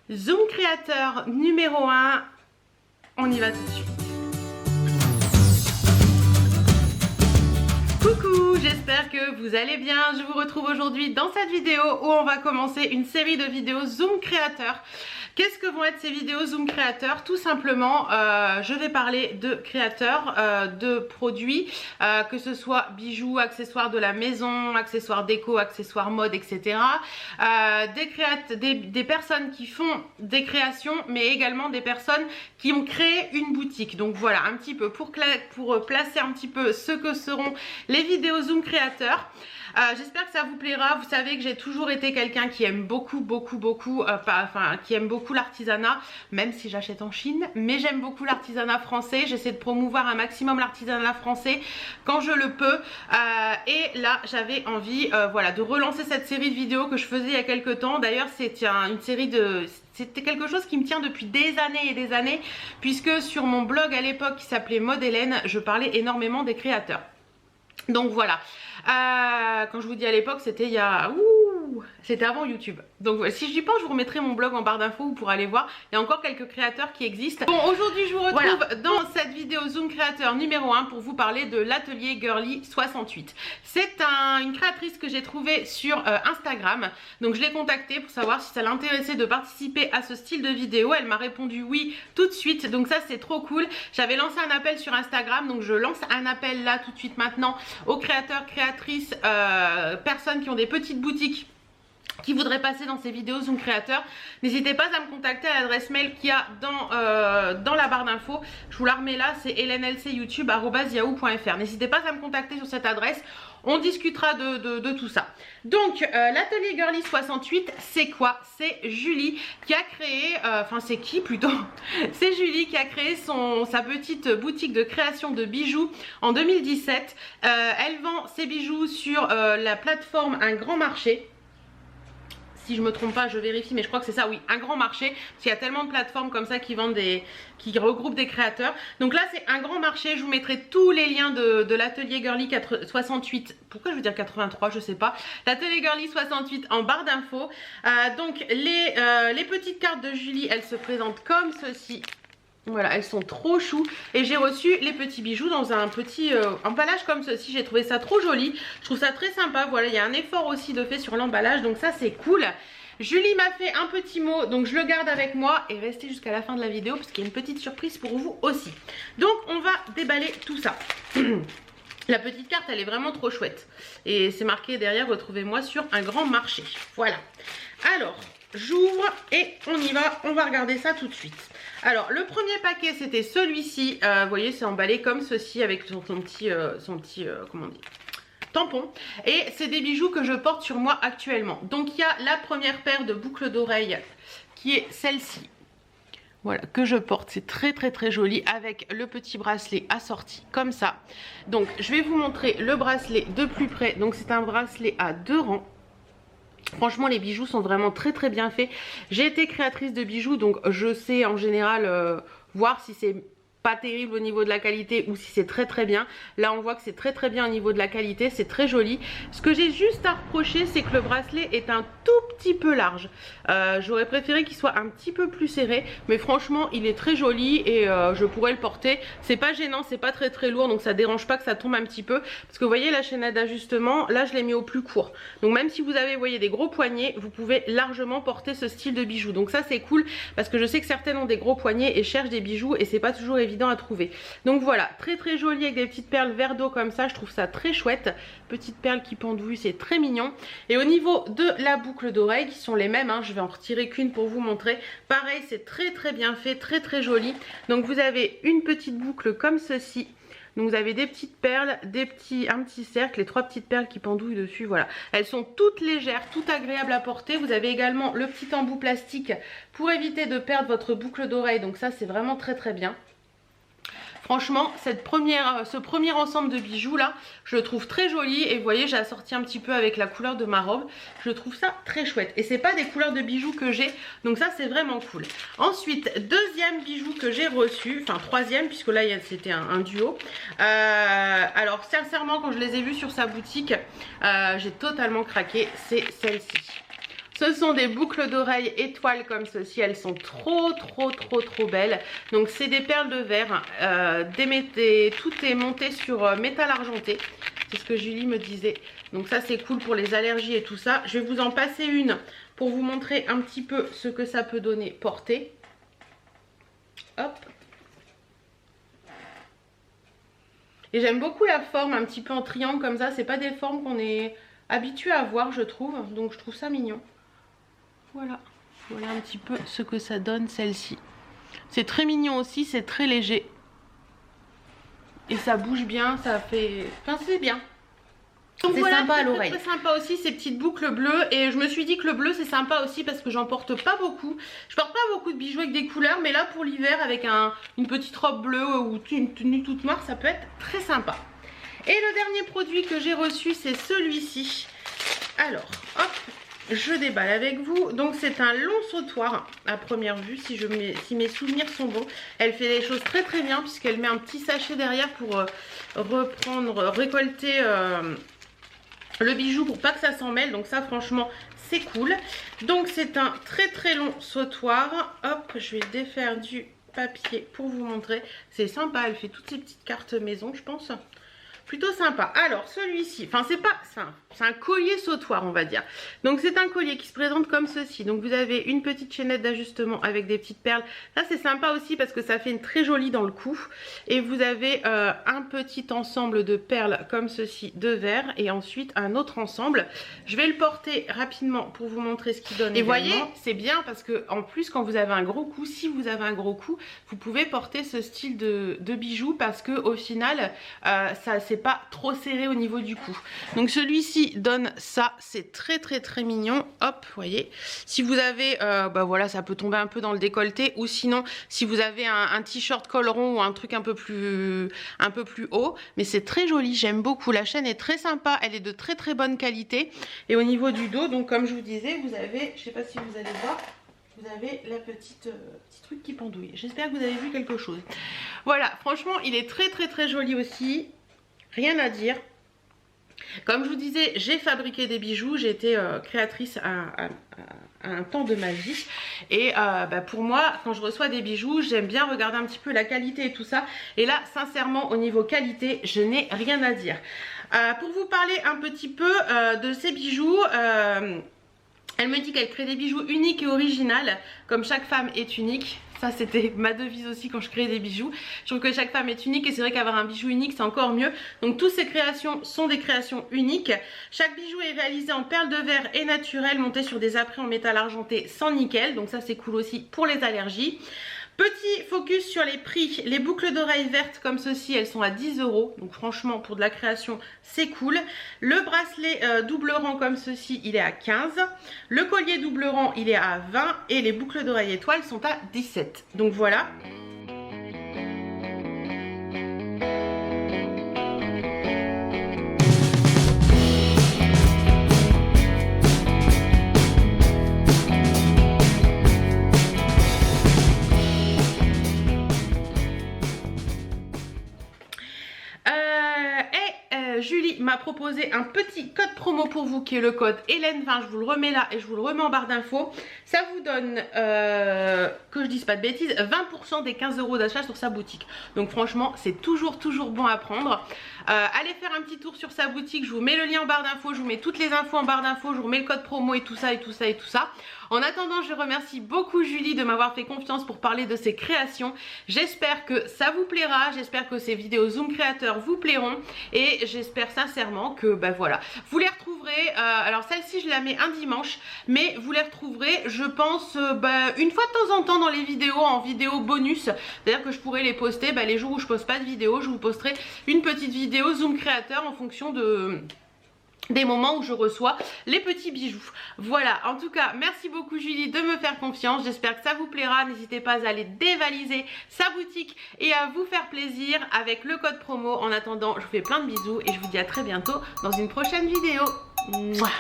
Zoom créateur numéro 1, on y va tout de suite. Coucou, j'espère que vous allez bien. Je vous retrouve aujourd'hui dans cette vidéo où on va commencer une série de vidéos Zoom créateur. Qu'est-ce que vont être ces vidéos Zoom créateurs? Tout simplement, je vais parler de créateurs, de produits, que ce soit bijoux, accessoires de la maison, accessoires déco, accessoires mode, etc. Des personnes qui font des créations, mais également des personnes qui ont créé une boutique. Donc voilà, un petit peu pour placer un petit peu ce que seront les vidéos Zoom créateurs. J'espère que ça vous plaira. Vous savez que j'ai toujours été quelqu'un qui aime beaucoup qui aime beaucoup l'artisanat, même si j'achète en Chine, mais j'aime beaucoup l'artisanat français. J'essaie de promouvoir un maximum l'artisanat français quand je le peux, et là j'avais envie voilà, de relancer cette série de vidéos que je faisais il y a quelques temps. D'ailleurs c'était une série de... C'était quelque chose qui me tient depuis des années et des années, puisque sur mon blog à l'époque qui s'appelait Mode Hélène, je parlais énormément des créateurs. Donc voilà, quand je vous dis à l'époque, c'était il y a... c'était avant YouTube. Donc si j'y pense, je vous remettrai mon blog en barre d'infos pour aller voir. Il y a encore quelques créateurs qui existent. Bon, aujourd'hui je vous retrouve dans cette vidéo Zoom créateur numéro 1 pour vous parler de l'atelier Girly 68. C'est une créatrice que j'ai trouvée sur Instagram. Donc je l'ai contactée pour savoir si ça l'intéressait de participer à ce style de vidéo. Elle m'a répondu oui tout de suite. Donc ça c'est trop cool. J'avais lancé un appel sur Instagram. Donc je lance un appel là tout de suite maintenant aux créateurs, créatrices, personnes qui ont des petites boutiques qui voudraient passer dans ces vidéos Zoom créateur. N'hésitez pas à me contacter à l'adresse mail qu'il y a dans la barre d'infos. Je vous la remets là, c'est helenelcyoutube@yahoo.fr. N'hésitez pas à me contacter sur cette adresse. On discutera de tout ça. Donc l'atelier Girly 68, c'est quoi? C'est Julie qui a créé, enfin c'est qui plutôt? C'est Julie qui a créé sa petite boutique de création de bijoux en 2017. Elle vend ses bijoux sur la plateforme Un Grand Marché. Si je me trompe pas, je vérifie, mais je crois que c'est ça, oui, Un Grand Marché, parce qu'il y a tellement de plateformes comme ça qui vendent qui regroupent des créateurs. Donc là c'est Un Grand Marché. Je vous mettrai tous les liens de l'atelier Girly 68. Pourquoi je veux dire 83, je sais pas. L'atelier Girly 68 en barre d'infos. Donc les petites cartes de Julie, elles se présentent comme ceci. Voilà, elles sont trop chou. Et j'ai reçu les petits bijoux dans un petit emballage comme ceci. J'ai trouvé ça trop joli. Je trouve ça très sympa. Voilà, il y a un effort aussi de fait sur l'emballage. Donc ça, c'est cool. Julie m'a fait un petit mot. Donc je le garde avec moi. Et restez jusqu'à la fin de la vidéo parce qu'il y a une petite surprise pour vous aussi. Donc on va déballer tout ça. La petite carte, elle est vraiment trop chouette. Et c'est marqué derrière, retrouvez-moi sur Un Grand Marché. Voilà. Alors... j'ouvre et on y va, on va regarder ça tout de suite. Alors le premier paquet c'était celui-ci, vous voyez c'est emballé comme ceci avec son petit comment on dit, tampon. Et c'est des bijoux que je porte sur moi actuellement. Donc il y a la première paire de boucles d'oreilles qui est celle-ci. Voilà, que je porte, c'est très joli avec le petit bracelet assorti comme ça. Donc je vais vous montrer le bracelet de plus près. Donc c'est un bracelet à 2 rangs. Franchement les bijoux sont vraiment très bien faits. J'ai été créatrice de bijoux donc je sais en général voir si c'est pas terrible au niveau de la qualité ou si c'est très bien. Là on voit que c'est très bien au niveau de la qualité, c'est très joli. Ce que j'ai juste à reprocher c'est que le bracelet est un tout petit peu large. J'aurais préféré qu'il soit un petit peu plus serré, mais franchement il est très joli et je pourrais le porter. C'est pas gênant, c'est pas très lourd, donc ça dérange pas que ça tombe un petit peu. Parce que vous voyez la chaînette d'ajustement, là je l'ai mis au plus court. Donc même si vous avez, vous voyez, des gros poignets, vous pouvez largement porter ce style de bijoux. Donc ça c'est cool parce que je sais que certaines ont des gros poignets et cherchent des bijoux et c'est pas toujours évident à trouver. Donc voilà, très joli avec des petites perles vert d'eau comme ça, je trouve ça très chouette. Petites perles qui pendouillent, c'est très mignon. Et au niveau de la boucle d'oreille, qui sont les mêmes, hein, je vais en retirer qu'une pour vous montrer. Pareil, c'est très bien fait, très joli. Donc vous avez une petite boucle comme ceci. Donc vous avez des petites perles, un petit cercle, les 3 petites perles qui pendouillent dessus, voilà. Elles sont toutes légères, toutes agréables à porter. Vous avez également le petit embout plastique pour éviter de perdre votre boucle d'oreille. Donc ça c'est vraiment très bien. Franchement, ce premier ensemble de bijoux là, je le trouve très joli. Et vous voyez, j'ai assorti un petit peu avec la couleur de ma robe. Je trouve ça très chouette. Et c'est pas des couleurs de bijoux que j'ai. Donc ça, c'est vraiment cool. Ensuite, deuxième bijou que j'ai reçu. Enfin, troisième, puisque là, c'était un duo. Alors, sincèrement, quand je les ai vus sur sa boutique, j'ai totalement craqué. C'est celle-ci. Ce sont des boucles d'oreilles étoiles comme ceci. Elles sont trop belles. Donc c'est des perles de verre. Tout est monté sur métal argenté. C'est ce que Julie me disait. Donc ça c'est cool pour les allergies et tout ça. Je vais vous en passer une pour vous montrer un petit peu ce que ça peut donner portée. Hop. Et j'aime beaucoup la forme un petit peu en triangle comme ça. C'est pas des formes qu'on est habitué à voir, je trouve. Donc je trouve ça mignon. Voilà. Voilà un petit peu ce que ça donne celle-ci. C'est très mignon aussi, c'est très léger. Et ça bouge bien, ça fait... Enfin c'est bien. Donc c'est voilà, sympa à l'oreille. C'est sympa aussi ces petites boucles bleues. Et je me suis dit que le bleu c'est sympa aussi parce que j'en porte pas beaucoup. Je porte pas beaucoup de bijoux avec des couleurs, mais là pour l'hiver avec une petite robe bleue ou une tenue toute noire, ça peut être très sympa. Et le dernier produit que j'ai reçu c'est celui-ci. Alors hop, je déballe avec vous. Donc c'est un long sautoir à première vue si mes souvenirs sont bons. Elle fait les choses très bien puisqu'elle met un petit sachet derrière pour récolter le bijou pour pas que ça s'en mêle. Donc ça franchement c'est cool. Donc c'est un très long sautoir. Hop, je vais défaire du papier pour vous montrer. C'est sympa, elle fait toutes ces petites cartes maison je pense. Plutôt sympa. Alors celui-ci, enfin c'est pas ça, c'est un collier sautoir on va dire. Donc c'est un collier qui se présente comme ceci. Donc vous avez une petite chaînette d'ajustement avec des petites perles. Là c'est sympa aussi parce que ça fait une très jolie dans le cou. Et vous avez un petit ensemble de perles comme ceci de verre. Et ensuite un autre ensemble. Je vais le porter rapidement pour vous montrer ce qu'il donne. Et vous voyez, c'est bien parce que en plus quand vous avez un gros cou, si vous avez un gros cou, vous pouvez porter ce style de bijoux parce que au final ça c'est pas trop serré au niveau du cou. Donc celui-ci donne ça, c'est très mignon. Hop, vous voyez, si vous avez bah voilà, ça peut tomber un peu dans le décolleté, ou sinon si vous avez un t-shirt col rond ou un truc un peu plus haut, mais c'est très joli, j'aime beaucoup. La chaîne est très sympa, elle est de très bonne qualité. Et au niveau du dos, donc comme je vous disais, vous avez, je sais pas si vous allez voir, vous avez la petit truc qui pendouille. J'espère que vous avez vu quelque chose. Voilà, franchement il est très joli aussi. Rien à dire. Comme je vous disais, j'ai fabriqué des bijoux. J'ai été créatrice à un temps de ma vie. Et bah pour moi, quand je reçois des bijoux, j'aime bien regarder un petit peu la qualité et tout ça. Et là, sincèrement, au niveau qualité, je n'ai rien à dire. Pour vous parler un petit peu de ces bijoux... elle me dit qu'elle crée des bijoux uniques et originaux, comme chaque femme est unique. Ça c'était ma devise aussi quand je crée des bijoux. Je trouve que chaque femme est unique et c'est vrai qu'avoir un bijou unique c'est encore mieux. Donc toutes ces créations sont des créations uniques. Chaque bijou est réalisé en perles de verre et naturel, monté sur des apprêts en métal argenté sans nickel. Donc ça c'est cool aussi pour les allergies. Petit focus sur les prix. Les boucles d'oreilles vertes comme ceci, elles sont à 10 €. Donc franchement pour de la création c'est cool. Le bracelet double rang comme ceci, il est à 15. Le collier double rang il est à 20. Et les boucles d'oreilles étoiles sont à 17. Donc voilà. Julie m'a proposé un petit code promo pour vous qui est le code Hélène20. Je vous le remets là et je vous le remets en barre d'infos. Ça vous donne, que je dise pas de bêtises, 20% des 15 € d'achat sur sa boutique. Donc franchement c'est toujours bon à prendre. Allez faire un petit tour sur sa boutique. Je vous mets le lien en barre d'infos. Je vous mets toutes les infos en barre d'infos. Je vous remets le code promo et tout ça. En attendant, je remercie beaucoup Julie de m'avoir fait confiance pour parler de ses créations. J'espère que ça vous plaira. J'espère que ces vidéos Zoom Créateur vous plairont. Et j'espère sincèrement que, bah voilà, vous les retrouverez. Alors celle-ci, je la mets un dimanche. Mais vous les retrouverez, je pense, une fois de temps en temps dans les vidéos, en vidéo bonus. C'est-à-dire que je pourrais les poster les jours où je poste pas de vidéo. Je vous posterai une petite vidéo Zoom Créateur en fonction des moments où je reçois les petits bijoux. Voilà, en tout cas merci beaucoup Julie de me faire confiance. J'espère que ça vous plaira. N'hésitez pas à aller dévaliser sa boutique et à vous faire plaisir avec le code promo. En attendant, je vous fais plein de bisous et je vous dis à très bientôt dans une prochaine vidéo. Mouah.